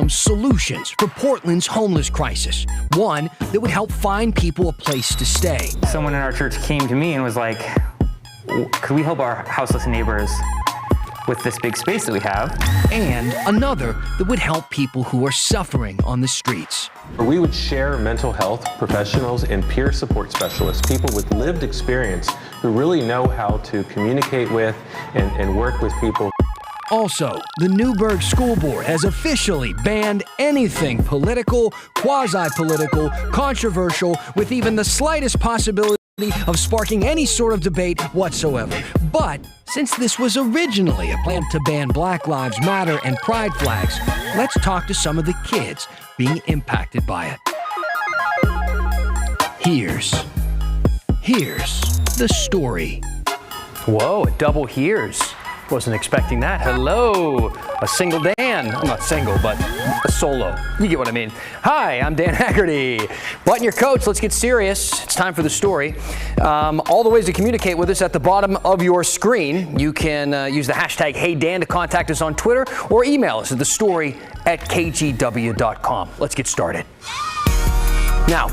Solutions for Portland's homeless crisis. One that would help find people a place to stay. Someone in our church came to me and was like, could we help our houseless neighbors with this big space that we have? And another that would help people who are suffering on the streets. We would share mental health professionals and peer support specialists, people with lived experience who really know how to communicate with and work with people. Also, the Newburgh School Board has officially banned anything political, quasi-political, controversial, with even the slightest possibility of sparking any sort of debate whatsoever. But since this was originally a plan to ban Black Lives Matter and pride flags, let's talk to some of the kids being impacted by it. Here's the story. Whoa, a double here's. Wasn't expecting that. Hello, a single Dan. I'm not single, but a solo. You get what I mean. Hi, I'm Dan Haggerty. Button your coats, let's get serious. It's time for the story. All the ways to communicate with us at the bottom of your screen. You can use the hashtag HeyDan to contact us on Twitter or email us at thestory@kgw.com. Let's get started. Now,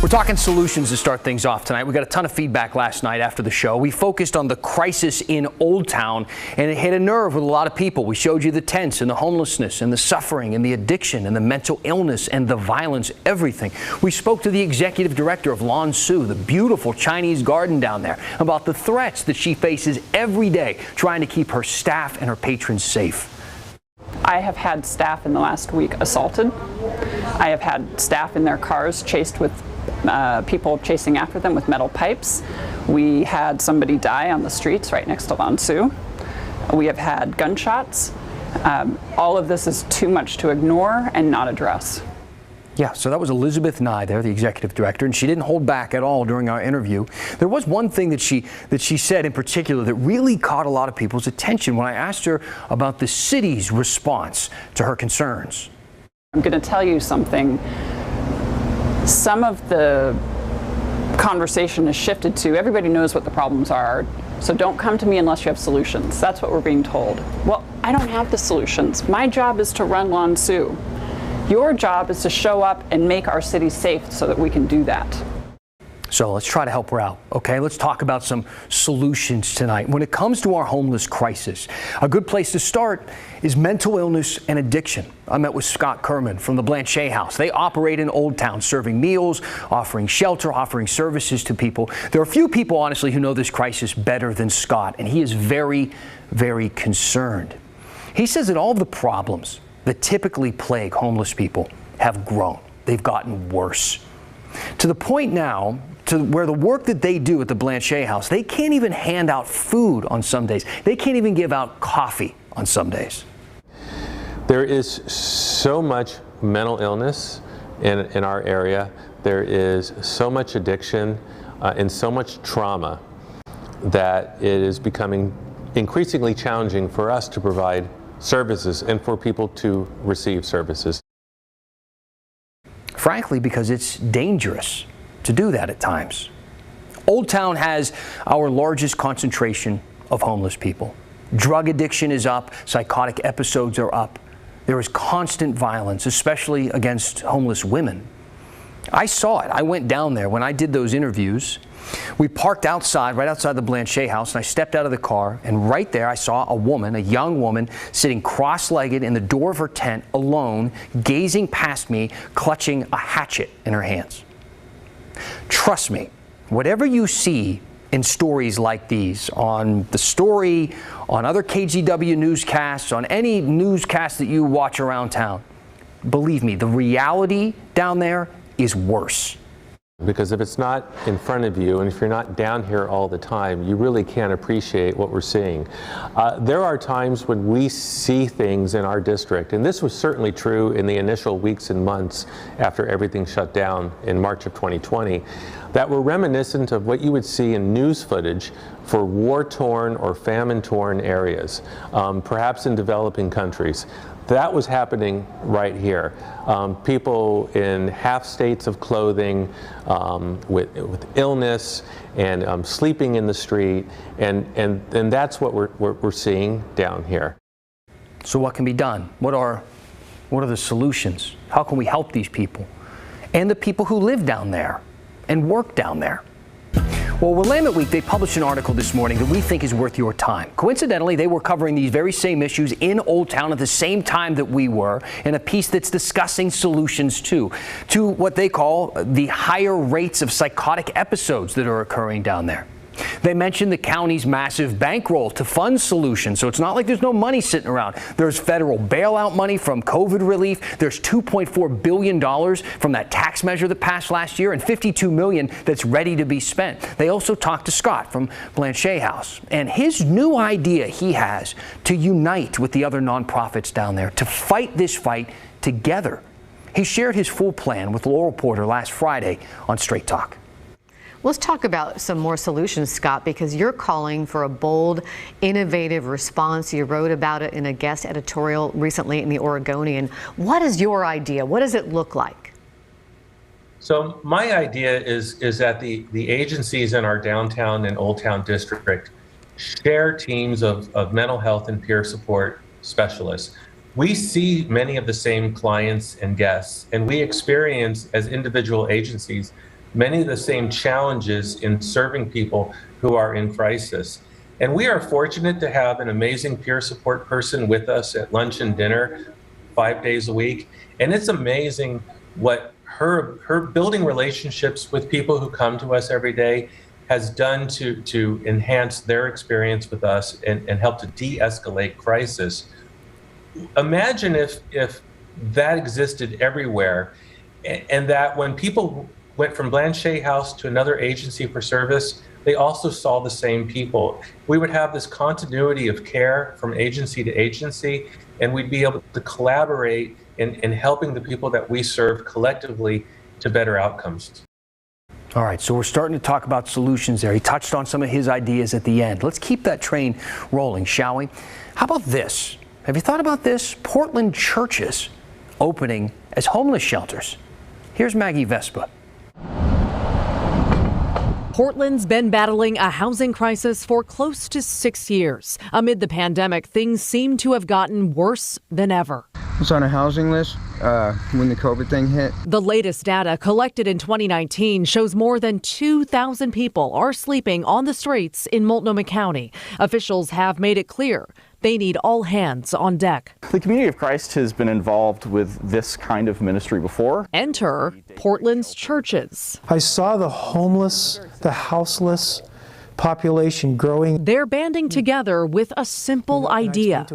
we're talking solutions to start things off tonight. We got a ton of feedback last night after the show. We focused on the crisis in Old Town, and it hit a nerve with a lot of people. We showed you the tents and the homelessness and the suffering and the addiction and the mental illness and the violence, everything. We spoke to the executive director of Lan Su, the beautiful Chinese garden down there, about the threats that she faces every day trying to keep her staff and her patrons safe. I have had staff in the last week assaulted. I have had staff in their cars chased with people chasing after them with metal pipes. We had somebody die on the streets right next to Lan Su. We have had gunshots. All of this is too much to ignore and not address. Yeah, so that was Elizabeth Nye there, the executive director, and she didn't hold back at all during our interview. There was one thing that she said in particular that really caught a lot of people's attention when I asked her about the city's response to her concerns. I'm going to tell you something. Some of the conversation has shifted to everybody knows what the problems are, so don't come to me unless you have solutions. That's what we're being told. Well, I don't have the solutions. My job is to run Lan Su. Your job is to show up and make our city safe so that we can do that. So let's try to help her out, okay? Let's talk about some solutions tonight. When it comes to our homeless crisis, a good place to start is mental illness and addiction. I met with Scott Kerman from the Blanchet House. They operate in Old Town, serving meals, offering shelter, offering services to people. There are few people, honestly, who know this crisis better than Scott, and he is very, very concerned. He says that all of the problems that typically plague homeless people have grown. They've gotten worse. To the point now to where the work that they do at the Blanchet House, they can't even hand out food on some days. They can't even give out coffee on some days. There is so much mental illness in our area. There is so much addiction and so much trauma that it is becoming increasingly challenging for us to provide services and for people to receive services. Frankly, because it's dangerous to do that at times. Old Town has our largest concentration of homeless people. Drug addiction is up, psychotic episodes are up. There is constant violence, especially against homeless women. I saw it. I went down there when I did those interviews. We parked outside, right outside the Blanchet House, and I stepped out of the car, and right there I saw a woman, a young woman, sitting cross-legged in the door of her tent, alone, gazing past me, clutching a hatchet in her hands. Trust me, whatever you see in stories like these, on The Story, on other KGW newscasts, on any newscast that you watch around town, believe me, the reality down there is worse. Because if it's not in front of you, and if you're not down here all the time, you really can't appreciate what we're seeing. There are times when we see things in our district, and this was certainly true in the initial weeks and months after everything shut down in March of 2020, that were reminiscent of what you would see in news footage for war-torn or famine-torn areas, perhaps in developing countries. That was happening right here. People in half states of clothing, with illness, and sleeping in the street, and that's what we're seeing down here. So what can be done? What are What are the solutions? How can we help these people and the people who live down there and work down there? Well, Willamette Week, they published an article this morning that we think is worth your time. Coincidentally, they were covering these very same issues in Old Town at the same time that we were, in a piece that's discussing solutions to what they call the higher rates of psychotic episodes that are occurring down there. They mentioned the county's massive bankroll to fund solutions, so it's not like there's no money sitting around. There's federal bailout money from COVID relief. There's $2.4 billion from that tax measure that passed last year, and $52 million that's ready to be spent. They also talked to Scott from Blanchet House, and his new idea he has to unite with the other nonprofits down there to fight this fight together. He shared his full plan with Laurel Porter last Friday on Straight Talk. Let's talk about some more solutions, Scott, because you're calling for a bold, innovative response. You wrote about it in a guest editorial recently in the Oregonian. What is your idea? What does it look like? So my idea is that the agencies in our downtown and Old Town district share teams of mental health and peer support specialists. We see many of the same clients and guests, and we experience as individual agencies many of the same challenges in serving people who are in crisis. And we are fortunate to have an amazing peer support person with us at lunch and dinner 5 days a week. And it's amazing what her building relationships with people who come to us every day has done to enhance their experience with us and help to de-escalate crisis. Imagine if that existed everywhere, and that when people went from Blanchet House to another agency for service, they also saw the same people. We would have this continuity of care from agency to agency, and we'd be able to collaborate in helping the people that we serve collectively to better outcomes. All right, so we're starting to talk about solutions there. He touched on some of his ideas at the end. Let's keep that train rolling, shall we? How about this? Have you thought about this? Portland churches opening as homeless shelters. Here's Maggie Vespa. Portland's been battling a housing crisis for close to 6 years. Amid the pandemic, things seem to have gotten worse than ever. I was on a housing list when the COVID thing hit. The latest data collected in 2019 shows more than 2,000 people are sleeping on the streets in Multnomah County. Officials have made it clear they need all hands on deck. The Community of Christ has been involved with this kind of ministry before. Enter Portland's churches. I saw the homeless, the houseless population growing. They're banding together with a simple idea.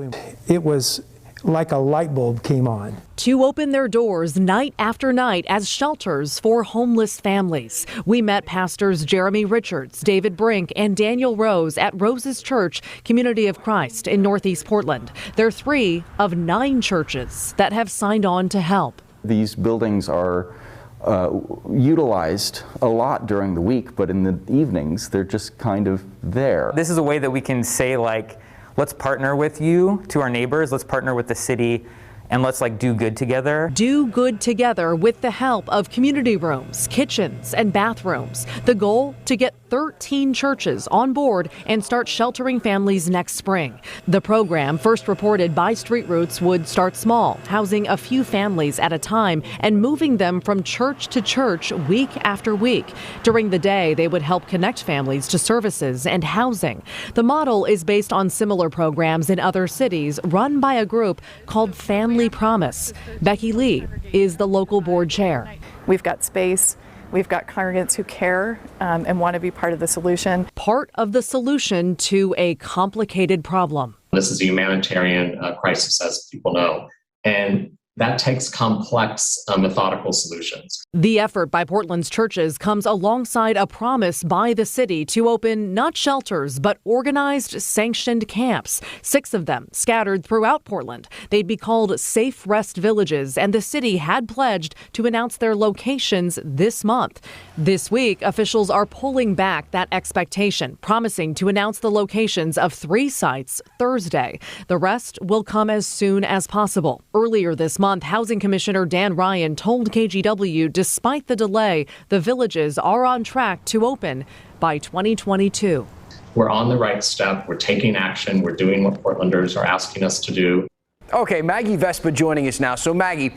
It was like a light bulb came on. To open their doors night after night as shelters for homeless families. We met pastors Jeremy Richards, David Brink, and Daniel Rose at Rose's Church, Community of Christ in Northeast Portland. They're 3 of 9 churches that have signed on to help. These buildings are utilized a lot during the week, but in the evenings, they're just kind of there. This is a way that we can say, like, let's partner with you to our neighbors, let's partner with the city, and let's do good together. Do good together with the help of community rooms, kitchens, and bathrooms. The goal, to get 13 churches on board and start sheltering families next spring. The program, first reported by Street Roots, would start small, housing a few families at a time and moving them from church to church week after week. During the day, they would help connect families to services and housing. The model is based on similar programs in other cities run by a group called Family Promise. Becky Lee is the local board chair. We've got space. We've got congregants who care and want to be part of the solution. Part of the solution to a complicated problem. This is a humanitarian crisis, as people know, and that takes complex, methodical solutions. The effort by Portland's churches comes alongside a promise by the city to open not shelters, but organized, sanctioned camps. 6 of them scattered throughout Portland. They'd be called Safe Rest Villages, and the city had pledged to announce their locations this month. This week, officials are pulling back that expectation, promising to announce the locations of 3 sites Thursday. The rest will come as soon as possible. Earlier this month, Housing Commissioner Dan Ryan told KGW despite the delay, the villages are on track to open by 2022. We're on the right step. We're taking action. We're doing what Portlanders are asking us to do. Okay, Maggie Vespa joining us now. So Maggie,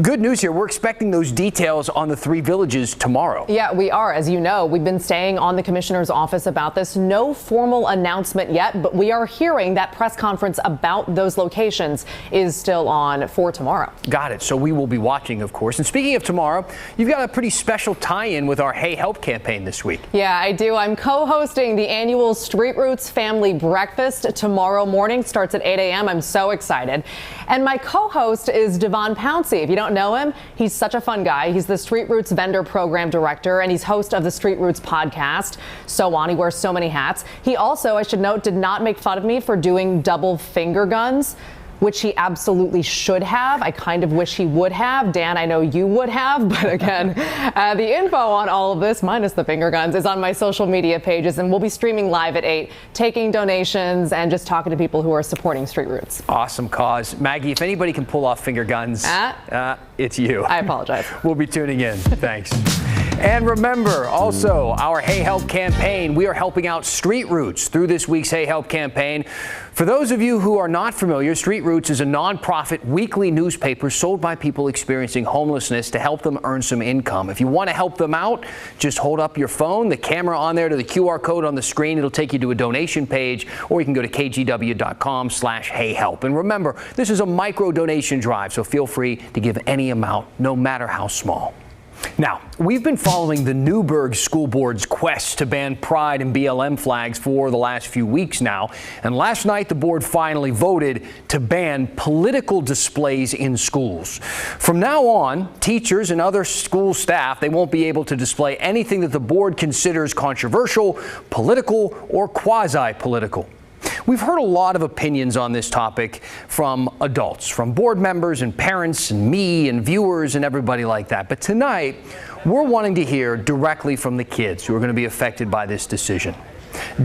good news here. We're expecting those details on the 3 villages tomorrow. Yeah, we are. As you know, we've been staying on the commissioner's office about this. No formal announcement yet, but we are hearing that press conference about those locations is still on for tomorrow. Got it. So we will be watching, of course. And speaking of tomorrow, you've got a pretty special tie-in with our Hey Help campaign this week. Yeah, I do. I'm co-hosting the annual Street Roots Family Breakfast tomorrow morning. Starts at 8 a.m. I'm so excited. And my co-host is Devon Pouncey. If you don't know him, he's such a fun guy. He's the Street Roots Vendor Program Director, and he's host of the Street Roots podcast. So on, he wears so many hats. He also, I should note, did not make fun of me for doing double finger guns, which he absolutely should have. I kind of wish he would have. Dan, I know you would have, but again, the info on all of this, minus the finger guns, is on my social media pages, and we'll be streaming live at 8, taking donations and just talking to people who are supporting Street Roots. Awesome cause. Maggie, if anybody can pull off finger guns, it's you. I apologize. We'll be tuning in. Thanks. And remember, also, our Hey Help campaign. We are helping out Street Roots through this week's Hey Help campaign. For those of you who are not familiar, Street Roots is a nonprofit weekly newspaper sold by people experiencing homelessness to help them earn some income. If you want to help them out, just hold up your phone, the camera on there to the QR code on the screen. It'll take you to a donation page, or you can go to kgw.com/heyhelp. And remember, this is a micro donation drive, so feel free to give any amount, no matter how small. Now, we've been following the Newburgh School Board's quest to ban Pride and BLM flags for the last few weeks now. And last night, the board finally voted to ban political displays in schools. From now on, teachers and other school staff, they won't be able to display anything that the board considers controversial, political, or quasi-political. We've heard a lot of opinions on this topic from adults, from board members and parents and me and viewers and everybody like that. But tonight, we're wanting to hear directly from the kids who are going to be affected by this decision.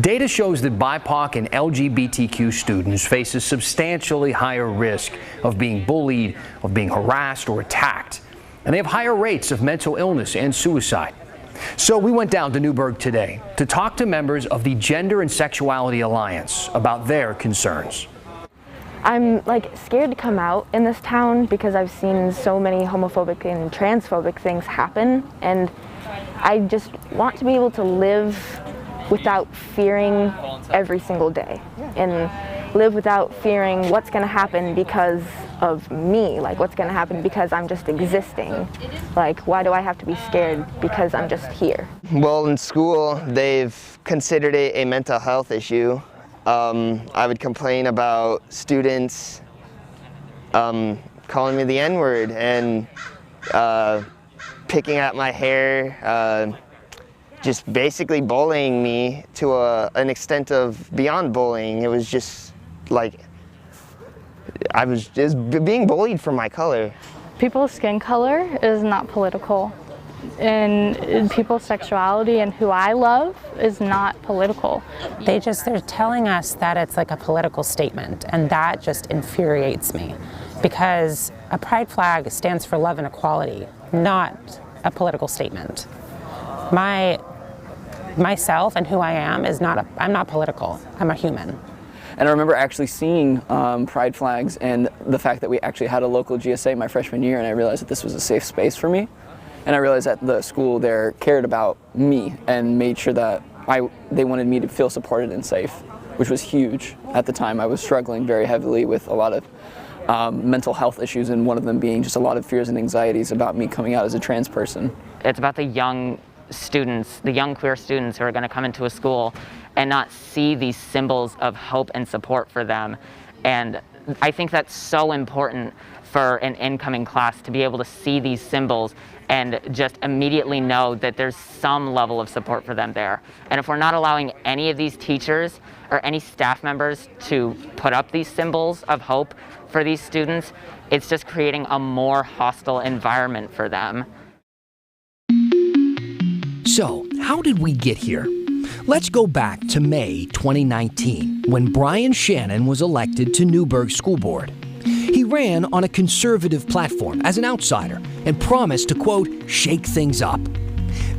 Data shows that BIPOC and LGBTQ students face a substantially higher risk of being bullied, of being harassed or attacked. And they have higher rates of mental illness and suicide. So we went down to Newburgh today to talk to members of the Gender and Sexuality Alliance about their concerns. I'm scared to come out in this town because I've seen so many homophobic and transphobic things happen, and I just want to be able to live without fearing every single day and live without fearing what's going to happen because of me, what's going to happen because I'm just existing. Why do I have to be scared because I'm just here? Well, in school, they've considered it a mental health issue. I would complain about students calling me the N-word and picking at my hair, just basically bullying me to an extent of beyond bullying. It was just I was just being bullied for my color. People's skin color is not political, and people's sexuality and who I love is not political. They're telling us that it's a political statement, and that just infuriates me, because a pride flag stands for love and equality, not a political statement. Myself and who I am I'm not political. I'm a human. And I remember actually seeing pride flags and the fact that we actually had a local GSA my freshman year, and I realized that this was a safe space for me. And I realized that the school there cared about me and made sure that they wanted me to feel supported and safe, which was huge. At the time, I was struggling very heavily with a lot of mental health issues, and one of them being just a lot of fears and anxieties about me coming out as a trans person. It's about the young students, the young queer students who are going to come into a school and not see these symbols of hope and support for them. And I think that's so important for an incoming class to be able to see these symbols and just immediately know that there's some level of support for them there. And if we're not allowing any of these teachers or any staff members to put up these symbols of hope for these students, it's just creating a more hostile environment for them. So, how did we get here? Let's go back to May 2019, when Brian Shannon was elected to Newburgh School Board. He ran on a conservative platform as an outsider and promised to, quote, shake things up.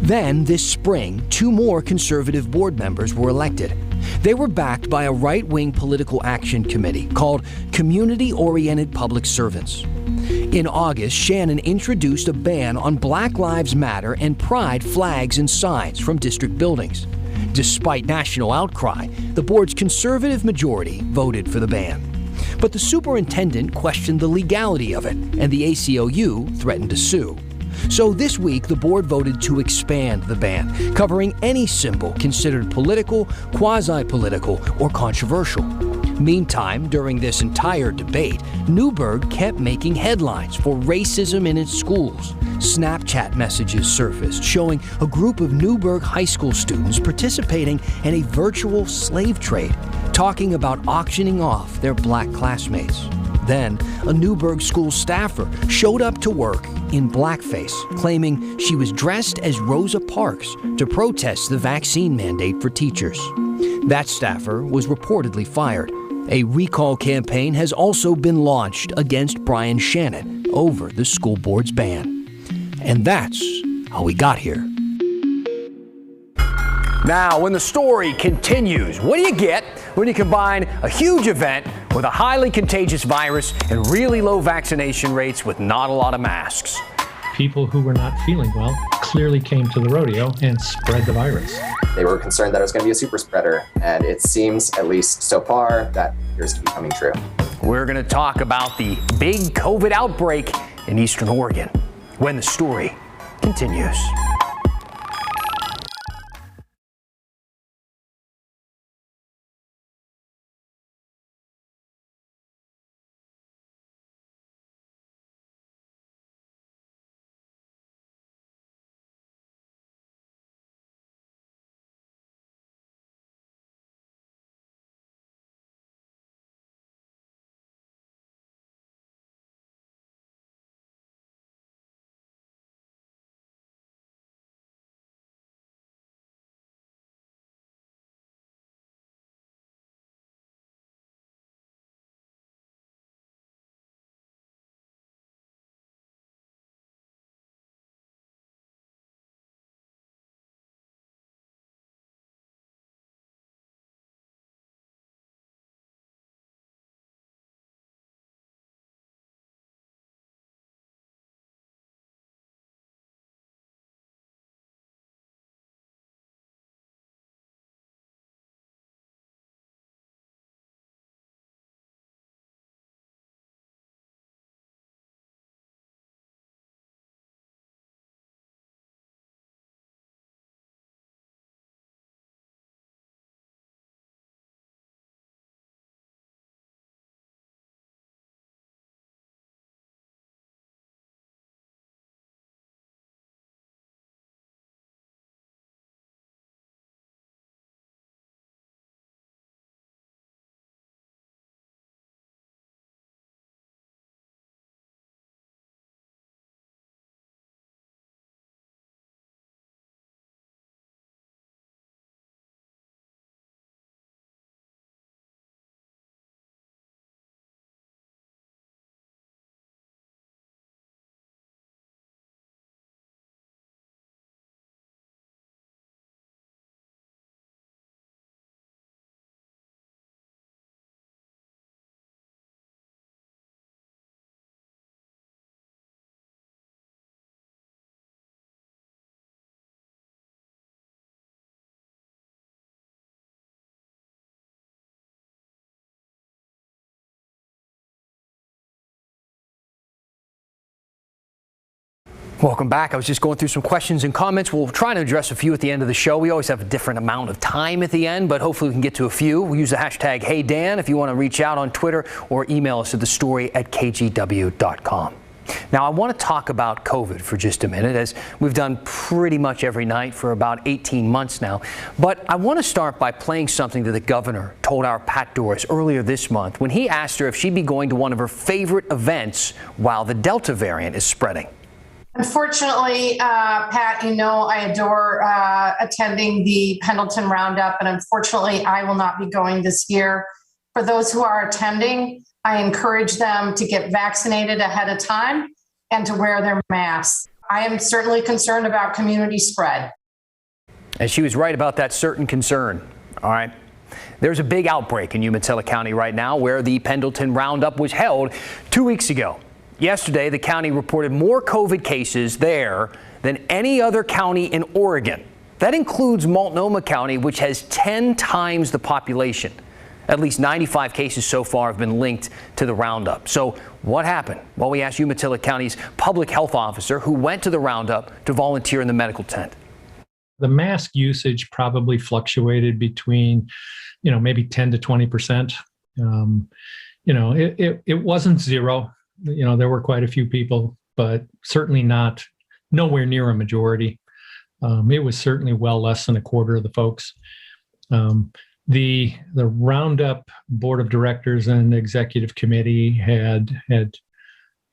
Then, this spring, 2 more conservative board members were elected. They were backed by a right-wing political action committee called Community-Oriented Public Servants. In August, Shannon introduced a ban on Black Lives Matter and Pride flags and signs from district buildings. Despite national outcry, the board's conservative majority voted for the ban. But the superintendent questioned the legality of it, and the ACLU threatened to sue. So this week, the board voted to expand the ban, covering any symbol considered political, quasi-political, or controversial. Meantime, during this entire debate, Newburgh kept making headlines for racism in its schools. Snapchat messages surfaced showing a group of Newburgh high school students participating in a virtual slave trade, talking about auctioning off their black classmates. Then, a Newburgh school staffer showed up to work in blackface, claiming she was dressed as Rosa Parks to protest the vaccine mandate for teachers. That staffer was reportedly fired. A recall campaign has also been launched against Brian Shannon over the school board's ban. And that's how we got here. Now, when the story continues, what do you get when you combine a huge event with a highly contagious virus and really low vaccination rates with not a lot of masks? People who were not feeling well clearly came to the rodeo and spread the virus. They were concerned that it was going to be a super spreader, and it seems, at least so far, that appears to be coming true. We're going to talk about the big COVID outbreak in Eastern Oregon when the story continues. Welcome back. I was just going through some questions and comments. We'll try to address a few at the end of the show. We always have a different amount of time at the end, but hopefully we can get to a few. We'll use the hashtag HeyDan if you want to reach out on Twitter or email us at thestory@kgw.com. Now, I want to talk about COVID for just a minute, as we've done pretty much every night for about 18 months now. But I want to start by playing something that the governor told our Pat Doris earlier this month when he asked her if she'd be going to one of her favorite events while the Delta variant is spreading. Unfortunately, Pat, you know I adore attending the Pendleton Roundup, and unfortunately, I will not be going this year. For those who are attending, I encourage them to get vaccinated ahead of time and to wear their masks. I am certainly concerned about community spread. And she was right about that certain concern. All right. There's a big outbreak in Umatilla County right now where the Pendleton Roundup was held 2 weeks ago. Yesterday, the county reported more COVID cases there than any other county in Oregon. That includes Multnomah County, which has 10 times the population. At least 95 cases so far have been linked to the Roundup. So what happened? Well, we asked Umatilla County's public health officer who went to the Roundup to volunteer in the medical tent. The mask usage probably fluctuated between, maybe 10 to 20%. It wasn't zero. There were quite a few people, but certainly nowhere near a majority. It was certainly well less than a quarter of the folks. The Roundup Board of Directors and Executive Committee had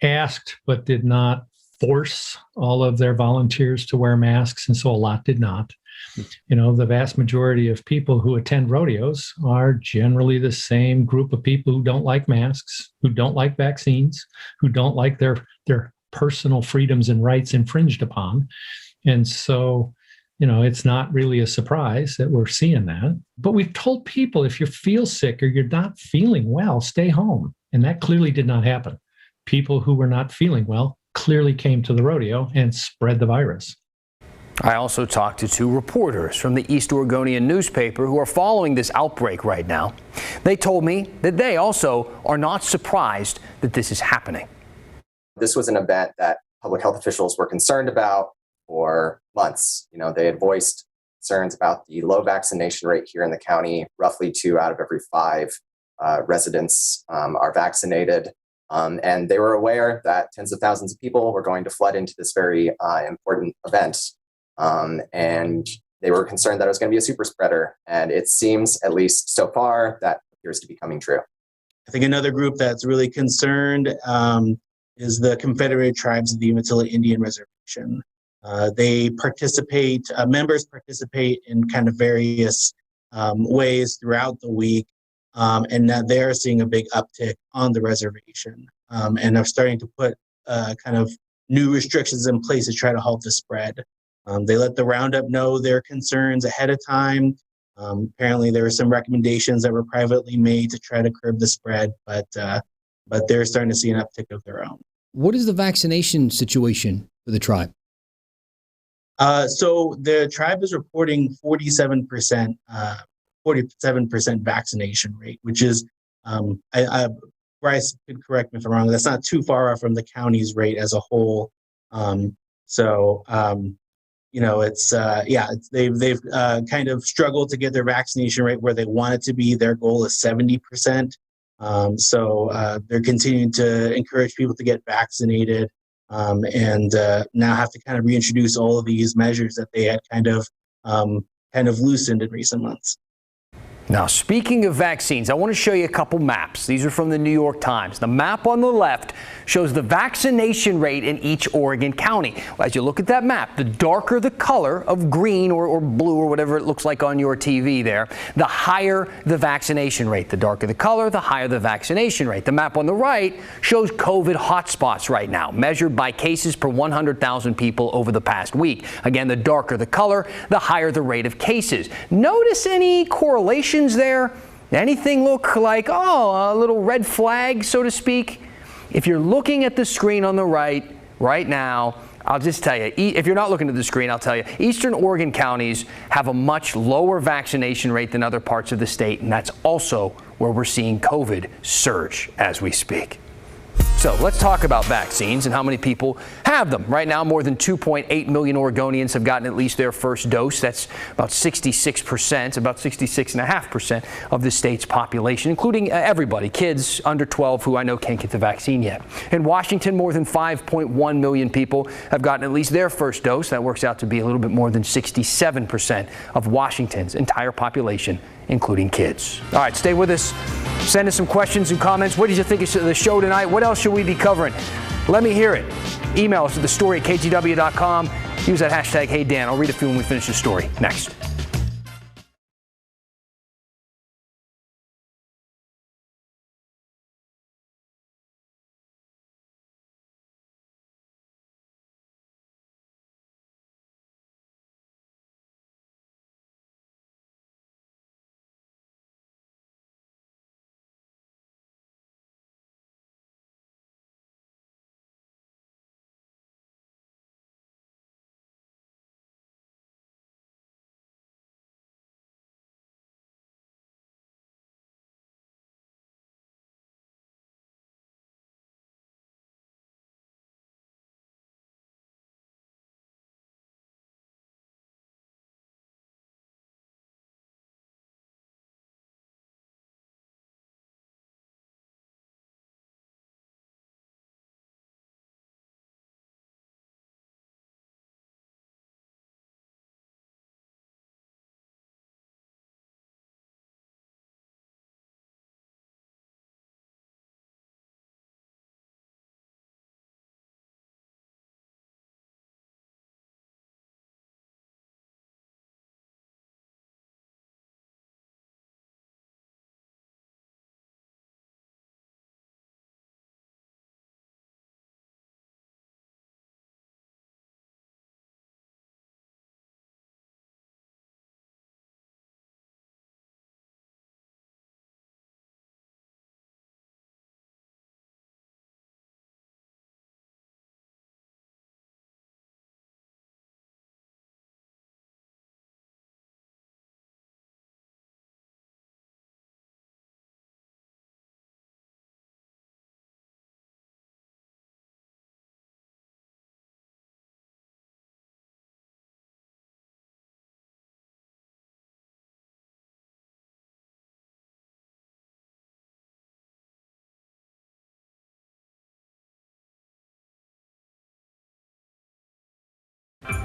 asked but did not force all of their volunteers to wear masks, and so a lot did not. The vast majority of people who attend rodeos are generally the same group of people who don't like masks, who don't like vaccines, who don't like their personal freedoms and rights infringed upon. And so it's not really a surprise that we're seeing that. But we've told people if you feel sick or you're not feeling well, stay home. And that clearly did not happen. People who were not feeling well clearly came to the rodeo and spread the virus. I also talked to 2 reporters from the East Oregonian newspaper who are following this outbreak right now. They told me that they also are not surprised that this is happening. This was an event that public health officials were concerned about for months. They had voiced concerns about the low vaccination rate here in the county. Roughly 2 out of every 5 residents are vaccinated. And they were aware that tens of thousands of people were going to flood into this very important event. And they were concerned that it was going to be a super spreader. And it seems, at least so far, that appears to be coming true. I think another group that's really concerned is the Confederate tribes of the Umatilla Indian Reservation. Members participate in kind of various ways throughout the week. And now they're seeing a big uptick on the reservation and are starting to put kind of new restrictions in place to try to halt the spread. They let the Roundup know their concerns ahead of time. Apparently, there were some recommendations that were privately made to try to curb the spread, but they're starting to see an uptick of their own. What is the vaccination situation for the tribe? So the tribe is reporting 47% vaccination rate, which is, Bryce could correct me if I'm wrong, that's not too far off from the county's rate as a whole. They've kind of struggled to get their vaccination rate where they want it to be. Their goal is 70%. They're continuing to encourage people to get vaccinated. And now have to kind of reintroduce all of these measures that they had kind of loosened in recent months. Now, speaking of vaccines, I want to show you a couple maps. These are from the New York Times. The map on the left shows the vaccination rate in each Oregon county. As you look at that map, the darker the color of green or blue or whatever it looks like on your TV there, the higher the vaccination rate. The darker the color, the higher the vaccination rate. The map on the right shows COVID hotspots right now, measured by cases per 100,000 people over the past week. Again, the darker the color, the higher the rate of cases. Notice any correlations there? Anything look like, a little red flag, so to speak? If you're looking at the screen on the right now, I'll just tell you, if you're not looking at the screen, I'll tell you, Eastern Oregon counties have a much lower vaccination rate than other parts of the state, and that's also where we're seeing COVID surge as we speak. So let's talk about vaccines and how many people have them. Right now, more than 2.8 million Oregonians have gotten at least their first dose. That's about 66%, about 66.5% of the state's population, including everybody, kids under 12 who I know can't get the vaccine yet. In Washington, more than 5.1 million people have gotten at least their first dose. That works out to be a little bit more than 67% of Washington's entire population, including kids. All right, stay with us. Send us some questions and comments. What did you think of the show tonight? What else should we be covering? Let me hear it. Email us at thestory@ktw.com. Use that hashtag HeyDan. I'll read a few when we finish the story. Next.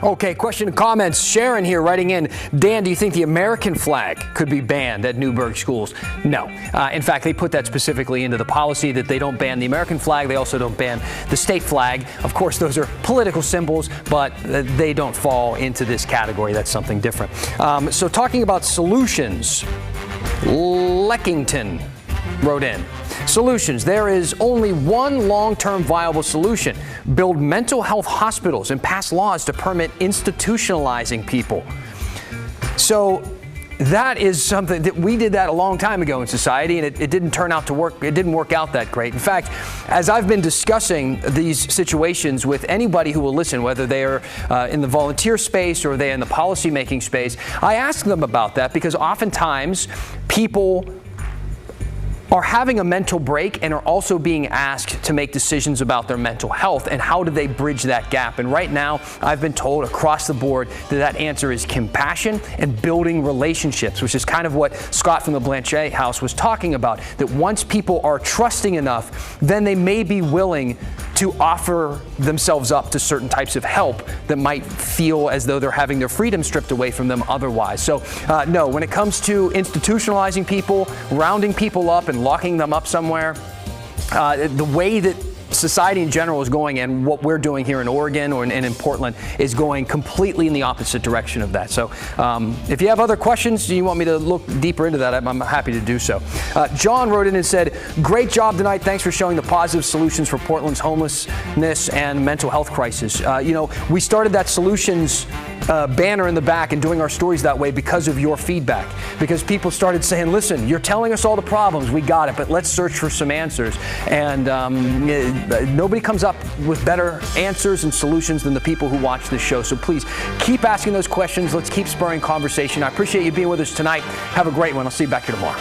Okay, question and comments. Sharon here writing in, Dan, do you think the American flag could be banned at Newburgh schools? No. In fact, they put that specifically into the policy that they don't ban the American flag. They also don't ban the state flag. Of course, those are political symbols, but they don't fall into this category. That's something different. So talking about solutions, Leckington wrote in. Solutions. There is only one long-term viable solution. Build mental health hospitals and pass laws to permit institutionalizing people. So that is something that we did that a long time ago in society, and it didn't turn out to work. It didn't work out that great. In fact, as I've been discussing these situations with anybody who will listen, whether they are in the volunteer space or they're in the policymaking space, I ask them about that because oftentimes people are having a mental break and are also being asked to make decisions about their mental health and how do they bridge that gap. And right now, I've been told across the board that answer is compassion and building relationships, which is kind of what Scott from the Blanchet House was talking about, that once people are trusting enough, then they may be willing to offer themselves up to certain types of help that might feel as though they're having their freedom stripped away from them otherwise. So no, when it comes to institutionalizing people, rounding people up and locking them up somewhere, the way that society in general is going and what we're doing here in Oregon and in Portland is going completely in the opposite direction of that. So if you have other questions, you want me to look deeper into that, I'm happy to do so. John wrote in and said, great job tonight. Thanks for showing the positive solutions for Portland's homelessness and mental health crisis. We started that solutions banner in the back and doing our stories that way because of your feedback, because people started saying, listen, you're telling us all the problems, we got it, but let's search for some answers. And nobody comes up with better answers and solutions than the people who watch this show. So please keep asking those questions. Let's keep spurring conversation. I appreciate you being with us tonight. Have a great one. I'll see you back here tomorrow.